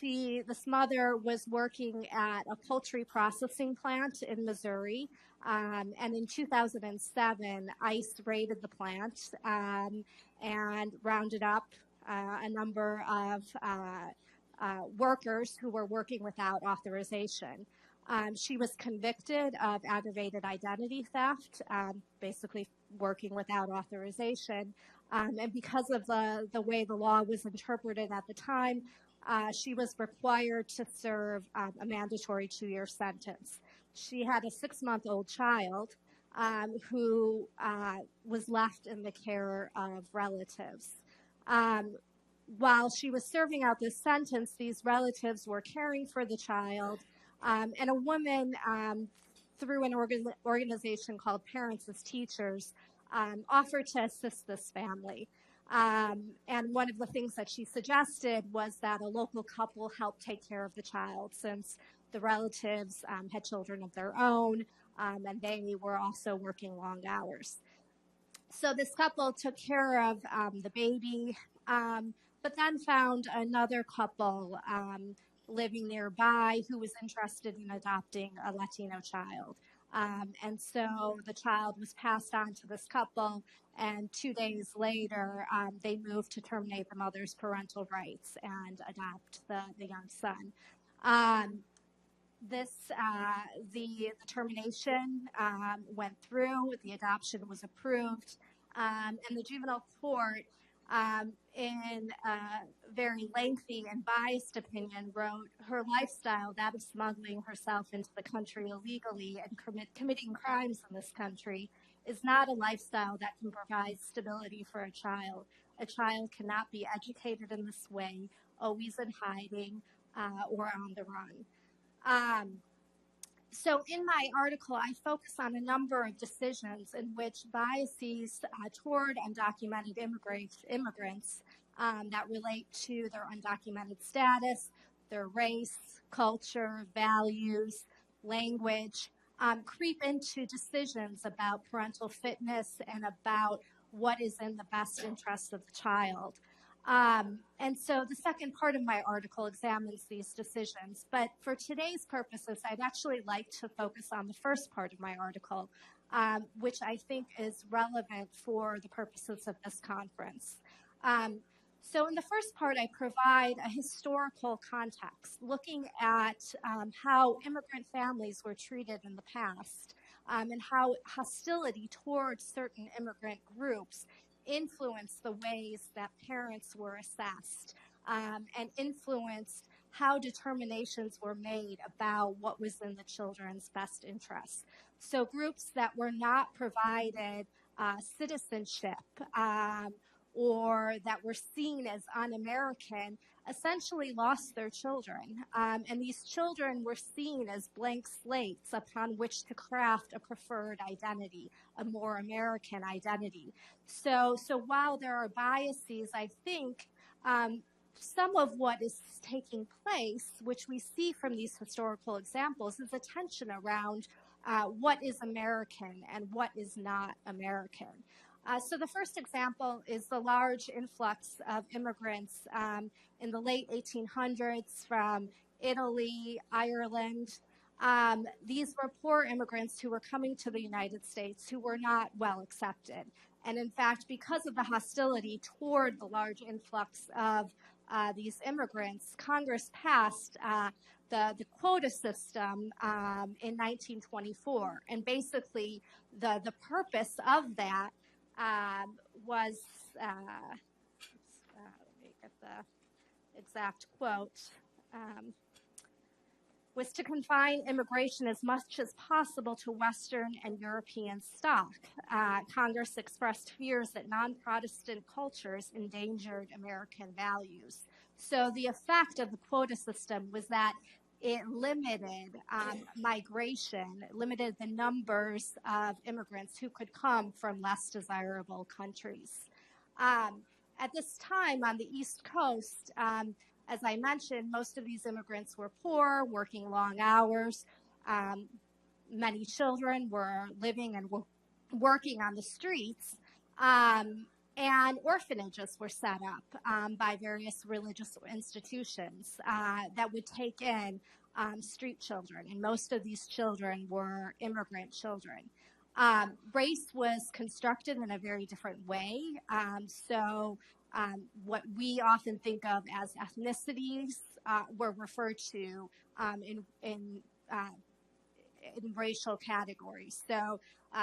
Speaker 5: This mother was working at a poultry processing plant in Missouri, and in 2007, ICE raided the plant and rounded up a number of workers who were working without authorization. She was convicted of aggravated identity theft, basically working without authorization, and because of the way the law was interpreted at the time, she was required to serve a mandatory 2-year sentence. She had a 6-month-old child who was left in the care of relatives. While she was serving out this sentence, these relatives were caring for the child, and a woman through an organization called Parents as Teachers offered to assist this family. And one of the things that she suggested was that a local couple help take care of the child, since the relatives had children of their own, and they were also working long hours. So this couple took care of the baby, but then found another couple living nearby who was interested in adopting a Latino child. And so the child was passed on to this couple, and 2 days later, they moved to terminate the mother's parental rights and adopt the young son. The termination went through, the adoption was approved, and the juvenile court, in a very lengthy and biased opinion, wrote her lifestyle, that of smuggling herself into the country illegally and committing crimes in this country, is not a lifestyle that can provide stability for a child, A child cannot be educated in this way, always in hiding or on the run. So in my article, I focus on a number of decisions in which biases toward undocumented immigrants that relate to their undocumented status, their race, culture, values, language, creep into decisions about parental fitness and about what is in the best interest of the child. And so the second part of my article examines these decisions. But for today's purposes, I'd actually like to focus on the first part of my article, which I think is relevant for the purposes of this conference. So in the first part, I provide a historical context, looking at how immigrant families were treated in the past and how hostility towards certain immigrant groups influenced the ways that parents were assessed and influenced how determinations were made about what was in the children's best interests. So groups that were not provided citizenship or that were seen as un-American essentially lost their children. And these children were seen as blank slates upon which to craft a preferred identity, a more American identity. So while there are biases, I think some of what is taking place, which we see from these historical examples, is a tension around what is American and what is not American. So the first example is the large influx of immigrants in the late 1800s from Italy, Ireland. These were poor immigrants who were coming to the United States who were not well accepted. And in fact, because of the hostility toward the large influx of these immigrants, Congress passed the quota system in 1924. And basically, the purpose of that was, let me get the exact quote, was to confine immigration as much as possible to Western and European stock. Congress expressed fears that non-Protestant cultures endangered American values. So the effect of the quota system was that it limited migration, limited the numbers of immigrants who could come from less desirable countries. At this time on the East Coast, as I mentioned, most of these immigrants were poor, working long hours. Many children were living and working on the streets. And orphanages were set up by various religious institutions that would take in street children, and most of these children were immigrant children. Race was constructed in a very different way. What we often think of as ethnicities were referred to in racial categories. So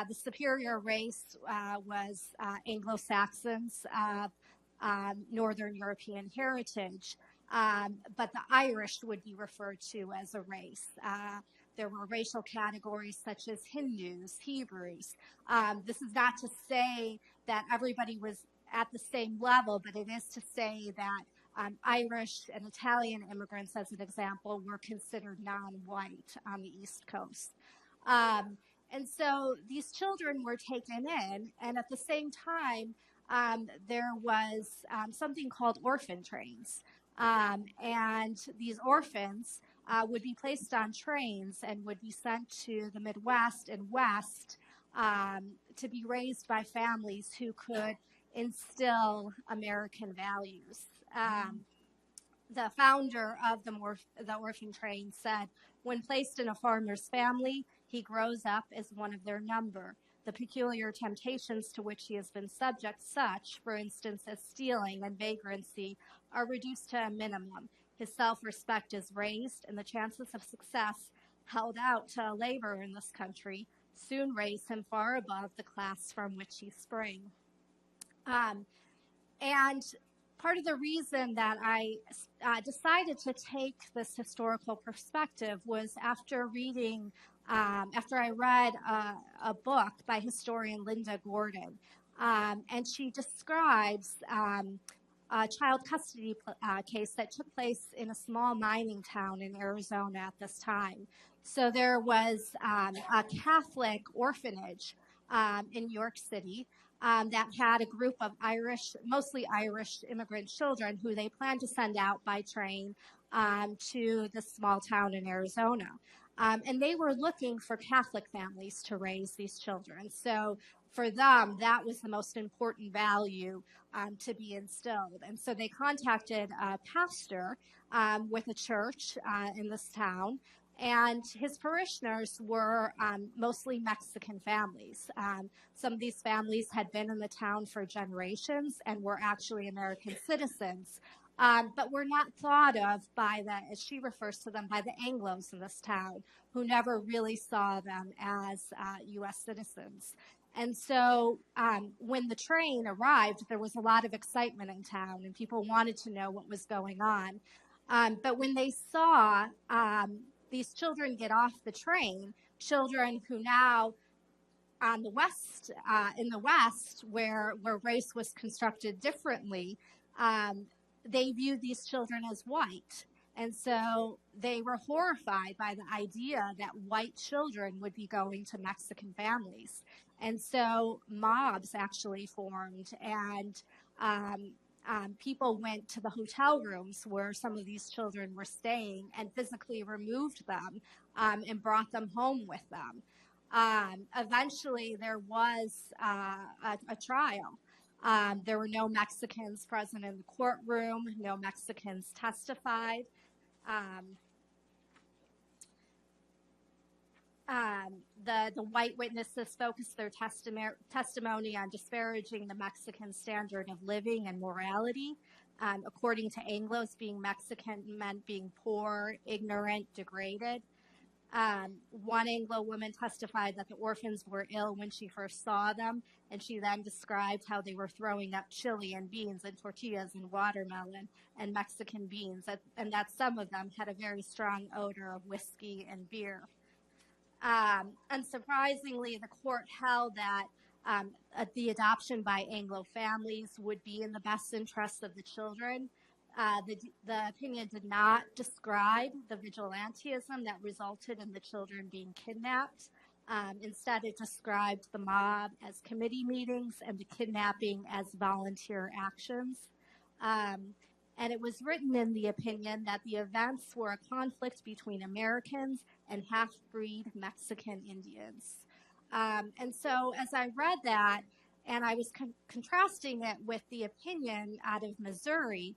Speaker 5: the superior race was Anglo-Saxons of Northern European heritage, but the Irish would be referred to as a race. There were racial categories such as Hindus, Hebrews. This is not to say that everybody was at the same level, but it is to say that Irish and Italian immigrants, as an example, were considered non-white on the East Coast. And so these children were taken in, and at the same time, there was something called orphan trains. And these orphans would be placed on trains and would be sent to the Midwest and West to be raised by families who could instill American values. The founder of the orphan train said, when placed in a farmer's family, he grows up as one of their number. The peculiar temptations to which he has been subject, such, for instance, as stealing and vagrancy, are reduced to a minimum. His self-respect is raised, and the chances of success held out to a laborer in this country soon raise him far above the class from which he sprang. And part of the reason that I decided to take this historical perspective was after I read a book by historian Linda Gordon. And she describes a child custody case that took place in a small mining town in Arizona at this time. So there was a Catholic orphanage in New York City that had a group of mostly Irish immigrant children who they planned to send out by train to this small town in Arizona. And they were looking for Catholic families to raise these children. So for them, that was the most important value to be instilled. And so they contacted a pastor with a church in this town, and his parishioners were mostly Mexican families. Some of these families had been in the town for generations and were actually American citizens, but were not thought of by the, as she refers to them, by the Anglos in this town, who never really saw them as U.S. citizens. And so when the train arrived, there was a lot of excitement in town, and people wanted to know what was going on. But when they saw these children get off the train, children who now on the West, in the West, where race was constructed differently, they viewed these children as white. And so they were horrified by the idea that white children would be going to Mexican families. And so mobs actually formed, and people went to the hotel rooms where some of these children were staying and physically removed them and brought them home with them. Eventually, there was a trial. There were no Mexicans present in the courtroom. No Mexicans testified. The white witnesses focused their testimony on disparaging the Mexican standard of living and morality. According to Anglos, being Mexican meant being poor, ignorant, degraded. One Anglo woman testified that the orphans were ill when she first saw them, and she then described how they were throwing up chili and beans and tortillas and watermelon and Mexican beans, and that some of them had a very strong odor of whiskey and beer. Unsurprisingly, the court held that the adoption by Anglo families would be in the best interest of the children. The opinion did not describe the vigilantism that resulted in the children being kidnapped. Instead, it described the mob as committee meetings and the kidnapping as volunteer actions. And it was written in the opinion that the events were a conflict between Americans and half-breed Mexican Indians. And so as I read that, and I was contrasting it with the opinion out of Missouri,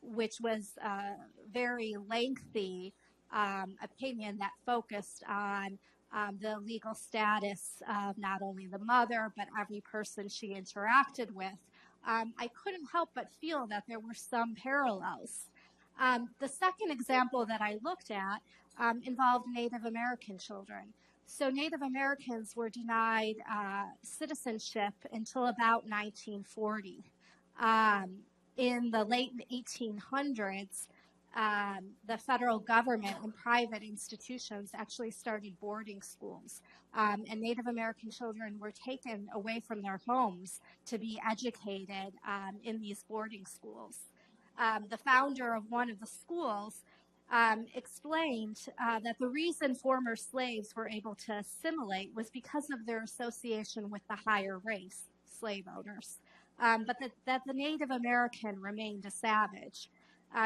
Speaker 5: which was a very lengthy opinion that focused on the legal status of not only the mother, but every person she interacted with, I couldn't help but feel that there were some parallels. The second example that I looked at involved Native American children. So Native Americans were denied citizenship until about 1940. In the late 1800s, the federal government and private institutions actually started boarding schools. And Native American children were taken away from their homes to be educated in these boarding schools. The founder of one of the schools explained that the reason former slaves were able to assimilate was because of their association with the higher race, slave owners, but that the Native American remained a savage.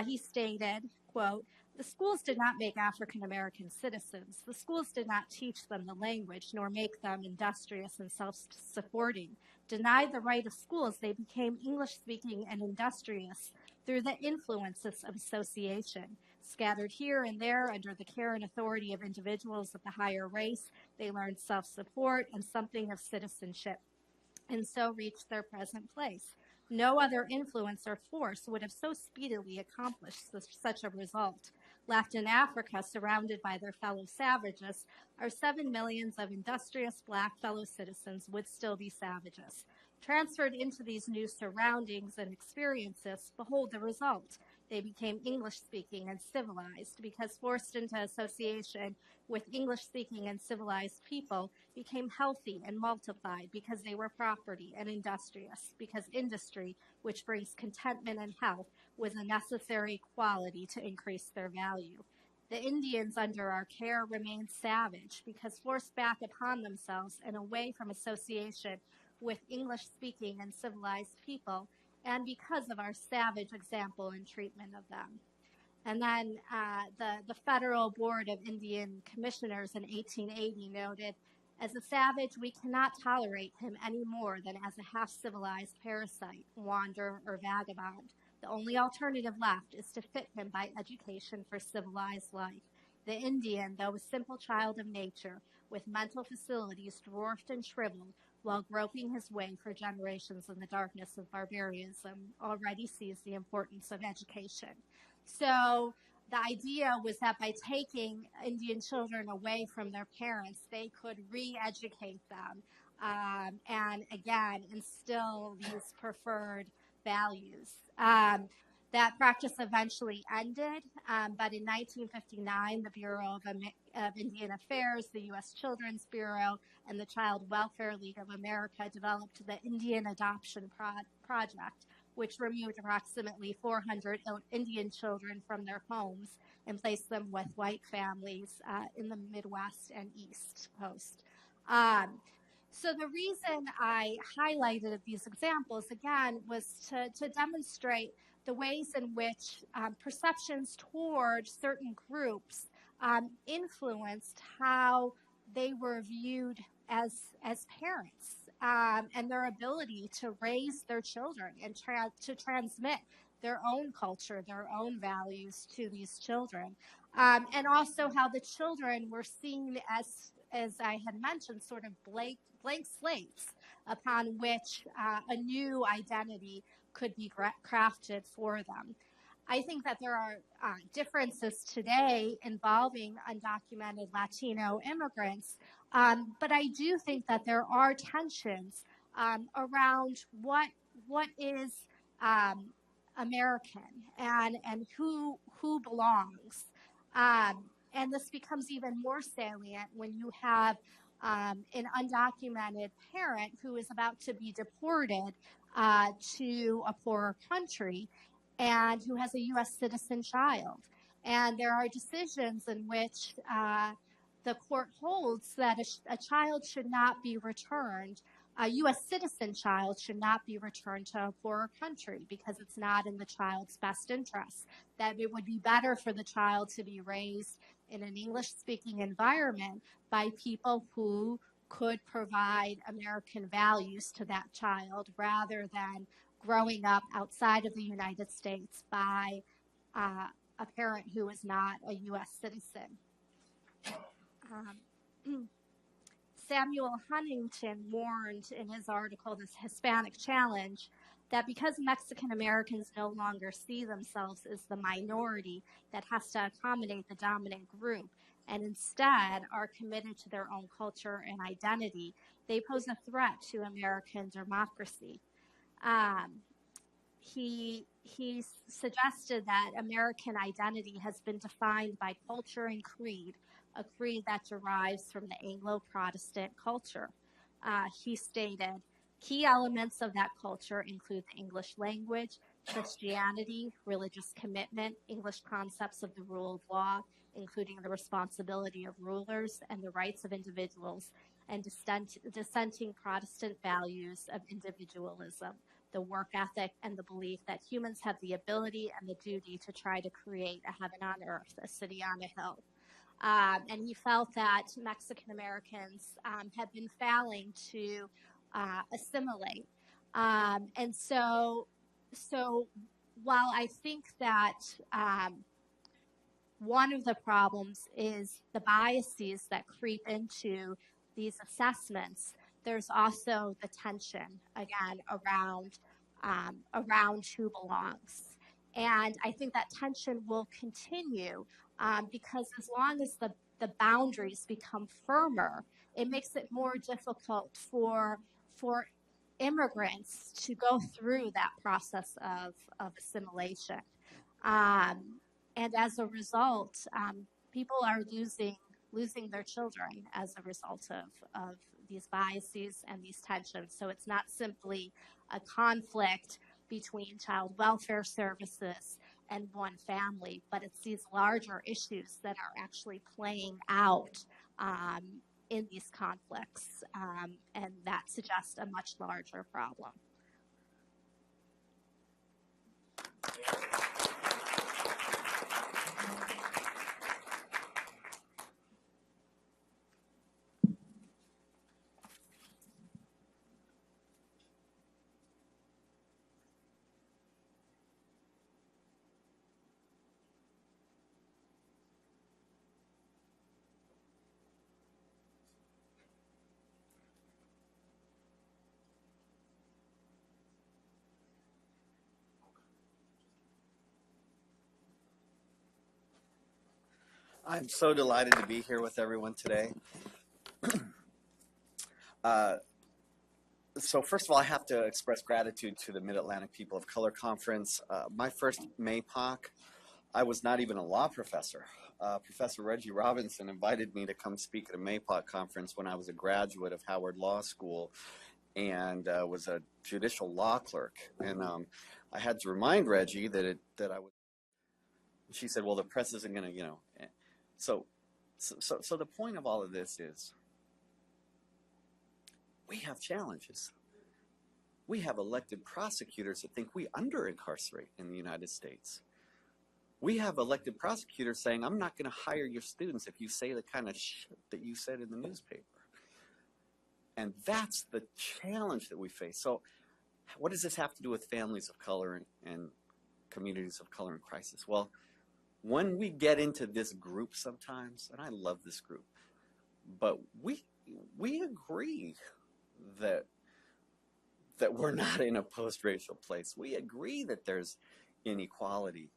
Speaker 5: He stated, quote, "The schools did not make African American citizens. The schools did not teach them the language, nor make them industrious and self-supporting. Denied the right of schools, they became English-speaking and industrious through the influences of association. Scattered here and there under the care and authority of individuals of the higher race, they learned self-support and something of citizenship, and so reached their present place. No other influence or force would have so speedily accomplished such a result. Left in Africa, surrounded by their fellow savages, our 7 millions of industrious black fellow citizens would still be savages. Transferred into these new surroundings and experiences, behold the result. They became English-speaking and civilized because forced into association with English-speaking and civilized people became healthy and multiplied because they were property and industrious, because industry, which brings contentment and health, was a necessary quality to increase their value. The Indians under our care remained savage because forced back upon themselves and away from association with English-speaking and civilized people, and because of our savage example and treatment of them. And then the Federal Board of Indian Commissioners in 1880 noted, as a savage, we cannot tolerate him any more than as a half-civilized parasite, wanderer, or vagabond. The only alternative left is to fit him by education for civilized life. The Indian, though a simple child of nature, with mental facilities dwarfed and shriveled, while groping his way for generations in the darkness of barbarism, already sees the importance of education. So the idea was that by taking Indian children away from their parents, they could re-educate them and, again, instill these preferred values. That practice eventually ended, but in 1959, the Bureau of Indian Affairs, the U.S. Children's Bureau, and the Child Welfare League of America developed the Indian Adoption Project, which removed approximately 400 Indian children from their homes and placed them with white families in the Midwest and East Coast. So the reason I highlighted these examples, again, was to demonstrate the ways in which perceptions toward certain groups influenced how they were viewed as parents and their ability to raise their children and to transmit their own culture, their own values to these children. And also how the children were seen as I had mentioned, sort of blank slates upon which a new identity could be crafted for them. I think that there are differences today involving undocumented Latino immigrants, but I do think that there are tensions around what is American and who belongs. And this becomes even more salient when you have an undocumented parent who is about to be deported to a poorer country and who has a U.S. citizen child. And there are decisions in which the court holds that a child should not be returned, a U.S. citizen child should not be returned to a poorer country because it's not in the child's best interest, that it would be better for the child to be raised in an English-speaking environment by people who could provide American values to that child rather than growing up outside of the United States by a parent who is not a U.S. citizen. Samuel Huntington warned in his article, This Hispanic Challenge, that because Mexican Americans no longer see themselves as the minority that has to accommodate the dominant group, and instead are committed to their own culture and identity, they pose a threat to American democracy. He suggested that American identity has been defined by culture and creed, a creed that derives from the Anglo-Protestant culture. He stated, key elements of that culture include the English language, Christianity, religious commitment, English concepts of the rule of law, including the responsibility of rulers and the rights of individuals, and dissenting Protestant values of individualism, the work ethic, and the belief that humans have the ability and the duty to try to create a heaven on earth, a city on a hill. And he felt that Mexican Americans had been failing to assimilate. And so while I think that one of the problems is the biases that creep into these assessments, there's also the tension, again, around who belongs. And I think that tension will continue because as long as the boundaries become firmer, it makes it more difficult for immigrants to go through that process of assimilation. And as a result, people are losing their children as a result of these biases and these tensions. So it's not simply a conflict between child welfare services and one family, but it's these larger issues that are actually playing out in these conflicts, and that suggests a much larger problem.
Speaker 6: I'm so delighted to be here with everyone today. So first of all, I have to express gratitude to the Mid-Atlantic People of Color Conference. My first MAPOC, I was not even a law professor. Professor Reggie Robinson invited me to come speak at a MAPOC conference when I was a graduate of Howard Law School and was a judicial law clerk. And I had to remind Reggie that I was. She said, "Well, the press isn't going to, you know." So the point of all of this is we have challenges. We have elected prosecutors that think we under-incarcerate in the United States. We have elected prosecutors saying, I'm not going to hire your students if you say the kind of shit that you said in the newspaper. And that's the challenge that we face. So what does this have to do with families of color and communities of color in crisis? Well, when we get into this group sometimes, and I love this group, but we agree that we're not in a post-racial place. We agree that there's inequality.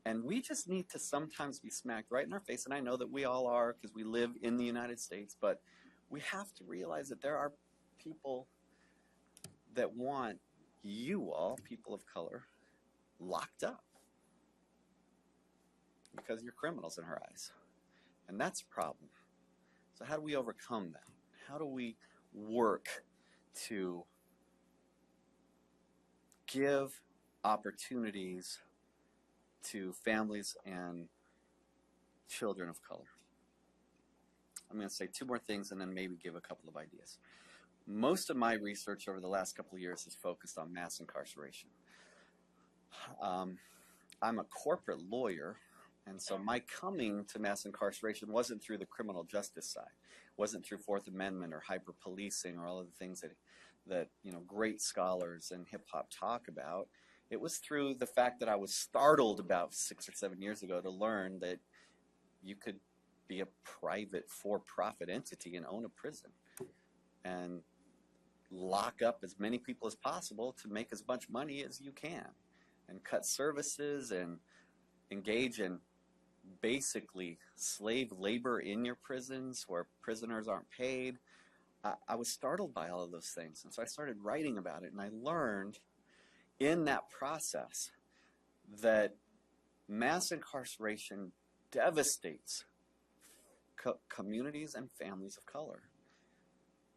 Speaker 6: And we just need to sometimes be smacked right in our face. And I know that we all are because we live in the United States, but we have to realize that there are people that want you all, people of color, locked up because you're criminals in her eyes. And that's a problem. So how do we overcome that? How do we work to give opportunities to families and children of color? I'm going to say two more things and then maybe give a couple of ideas. Most of my research over the last couple of years is focused on mass incarceration. I'm a corporate lawyer, and so my coming to mass incarceration wasn't through the criminal justice side, wasn't through Fourth Amendment or hyper-policing or all of the things that you know, great scholars and hip-hop talk about. It was through the fact that I was startled about 6 or 7 years ago to learn that you could be a private for-profit entity and own a prison and lock up as many people as possible to make as much money as you can and cut services and engage in basically slave labor in your prisons where prisoners aren't paid. I was startled by all of those things, and so I started writing about it, and I learned in that process that mass incarceration devastates communities and families of color.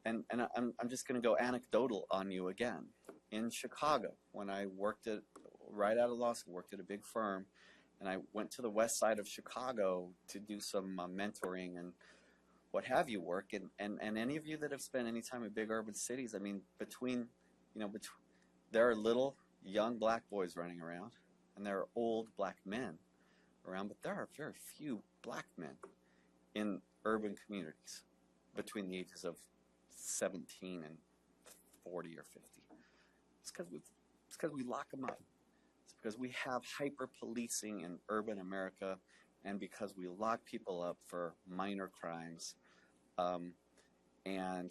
Speaker 6: And I'm just going to go anecdotal on you again. In Chicago, when I worked right out of law school, worked at a big firm, and I went to the west side of Chicago to do some mentoring and what have you work. And any of you that have spent any time in big urban cities, I mean, there are little young black boys running around, and there are old black men around, but there are very few black men in urban communities between the ages of 17 and 40 or 50. It's because we lock them up. It's because we have hyper-policing in urban America, and because we lock people up for minor crimes. And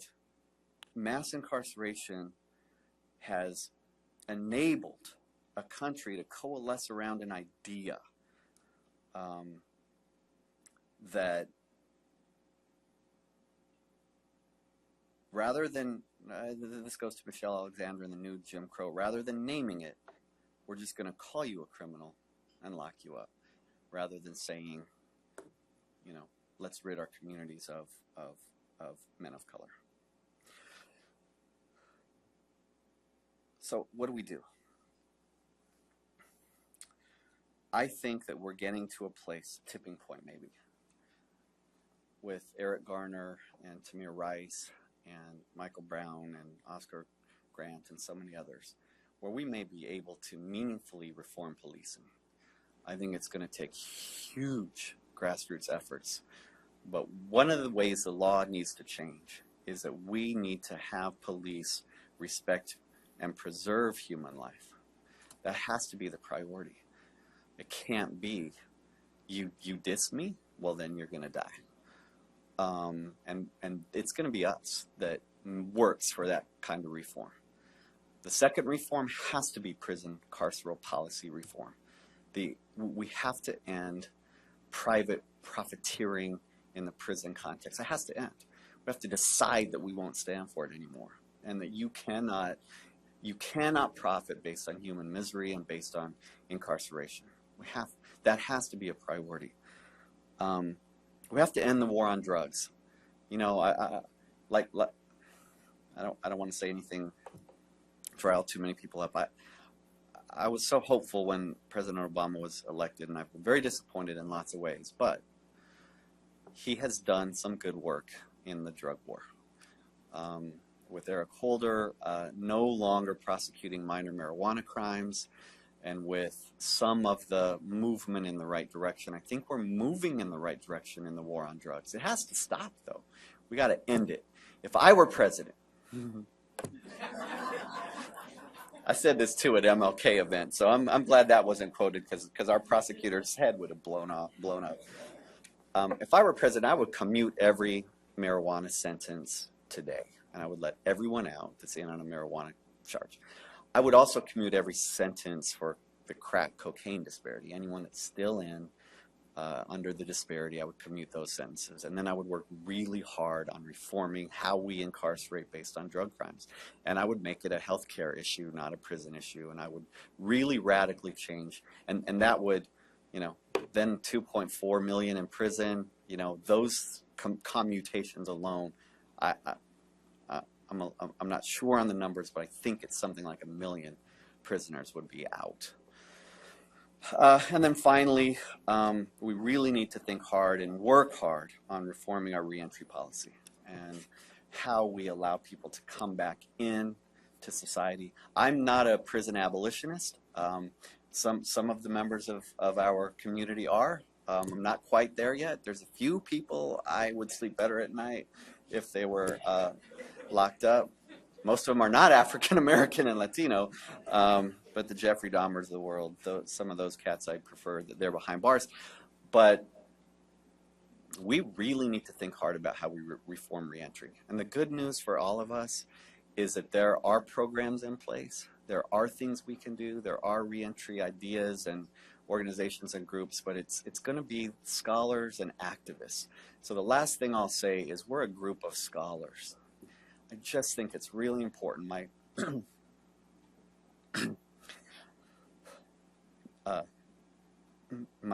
Speaker 6: mass incarceration has enabled a country to coalesce around an idea that rather than, this goes to Michelle Alexander and the new Jim Crow, rather than naming it, we're just going to call you a criminal and lock you up, rather than saying, let's rid our communities of men of color. So what do we do? I think that we're getting to a place, tipping point maybe, with Eric Garner and Tamir Rice and Michael Brown and Oscar Grant and so many others, where we may be able to meaningfully reform policing. I think it's going to take huge grassroots efforts. But one of the ways the law needs to change is that we need to have police respect and preserve human life. That has to be the priority. It can't be, you diss me, well then you're going to die. And it's going to be us that works for that kind of reform. The second reform has to be prison carceral policy reform. We have to end private profiteering in the prison context. It has to end. We have to decide that we won't stand for it anymore, and that you cannot profit based on human misery and based on incarceration. That has to be a priority. We have to end the war on drugs. I don't want to say anything to rile too many people up. I was so hopeful when President Obama was elected, and I've been very disappointed in lots of ways, but he has done some good work in the drug war. With Eric Holder no longer prosecuting minor marijuana crimes, and with some of the movement in the right direction. I think we're moving in the right direction in the war on drugs. It has to stop, though. We got to end it. If I were president, I said this too at MLK event, so I'm glad that wasn't quoted, because our prosecutor's head would have blown up. If I were president, I would commute every marijuana sentence today, and I would let everyone out that's in on a marijuana charge. I would also commute every sentence for the crack cocaine disparity. Anyone that's still in under the disparity, I would commute those sentences. And then I would work really hard on reforming how we incarcerate based on drug crimes. And I would make it a healthcare issue, not a prison issue. And I would really radically change. And that would, then 2.4 million in prison, those commutations alone, I'm not sure on the numbers, but I think it's something like 1 million prisoners would be out. And then finally, we really need to think hard and work hard on reforming our reentry policy and how we allow people to come back in to society. I'm not a prison abolitionist. Some of the members of our community are. I'm not quite there yet. There's a few people I would sleep better at night if they were locked up. Most of them are not African American and Latino, but the Jeffrey Dahmers of the world, some of those cats I prefer that they're behind bars. But we really need to think hard about how we reform reentry. And the good news for all of us is that there are programs in place. There are things we can do. There are reentry ideas and organizations and groups, but it's going to be scholars and activists. So the last thing I'll say is we're a group of scholars. I just think it's really important. My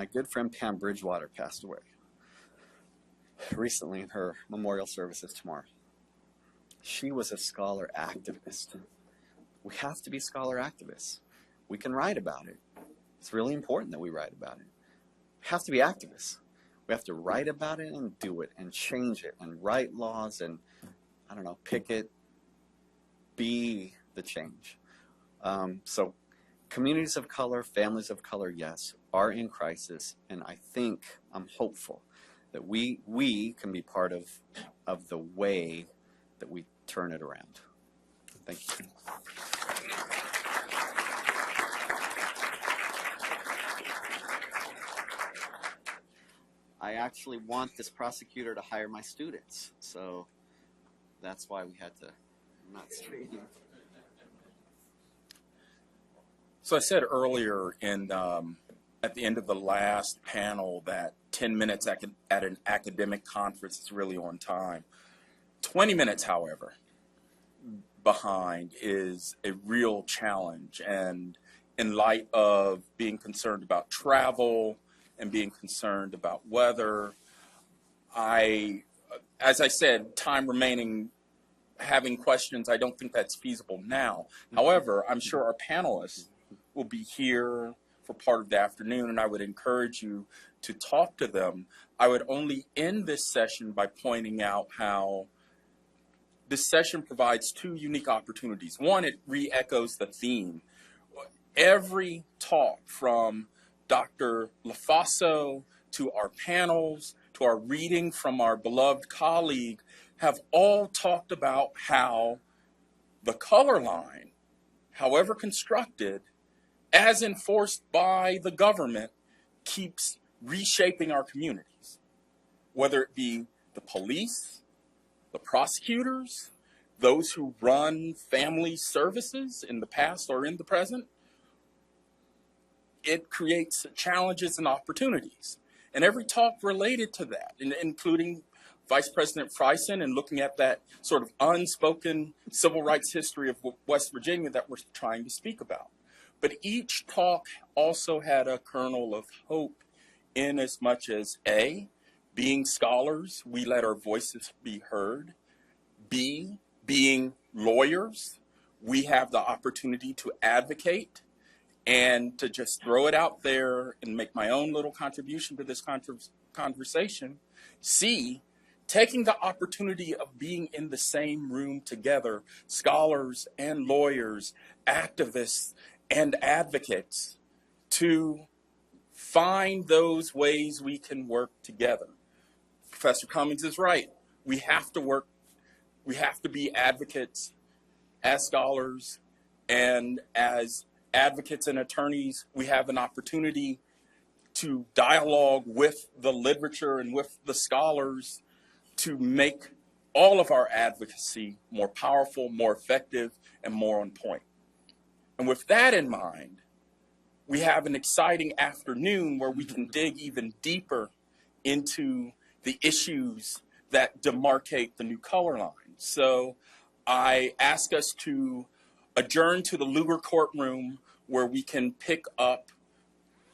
Speaker 6: good friend Pam Bridgewater passed away recently, and her memorial service is tomorrow. She was a scholar activist. We have to be scholar activists. We can write about it. It's really important that we write about it. We have to be activists. We have to write about it and do it and change it and write laws and, I don't know, picket, be the change. So communities of color, families of color, yes, are in crisis, and I'm hopeful that we can be part of the way that we turn it around. Thank you. I actually want this prosecutor to hire my students, so that's why we had to not stream.
Speaker 1: So I said earlier at the end of the last panel that 10 minutes at an academic conference is really on time. 20 minutes, however, behind is a real challenge. And in light of being concerned about travel and being concerned about weather. As I said, time remaining, having questions, I don't think that's feasible now. However, I'm sure our panelists will be here for part of the afternoon, and I would encourage you to talk to them. I would only end this session by pointing out how this session provides two unique opportunities. One, it re-echoes the theme. Every talk from Dr. LaFaso to our panels to our reading from our beloved colleague have all talked about how the color line, however constructed, as enforced by the government, keeps reshaping our communities, whether it be the police, the prosecutors, those who run family services in the past or in the present. It creates challenges and opportunities. And every talk related to that, including Vice President Friesen and looking at that sort of unspoken civil rights history of West Virginia that we're trying to speak about. But each talk also had a kernel of hope in as much as A, being scholars, we let our voices be heard. B, being lawyers, we have the opportunity to advocate and to just throw it out there and make my own little contribution to this conversation. C, taking the opportunity of being in the same room together, scholars and lawyers, activists and advocates, to find those ways we can work together. Professor Cummings is right. We have to work, we have to be advocates as scholars, and as advocates and attorneys, we have an opportunity to dialogue with the literature and with the scholars to make all of our advocacy more powerful, more effective, and more on point. And with that in mind, we have an exciting afternoon where we can dig even deeper into the issues that demarcate the new color line. So I ask us to adjourn to the Lugar courtroom where we can pick up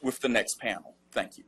Speaker 1: with the next panel. Thank you.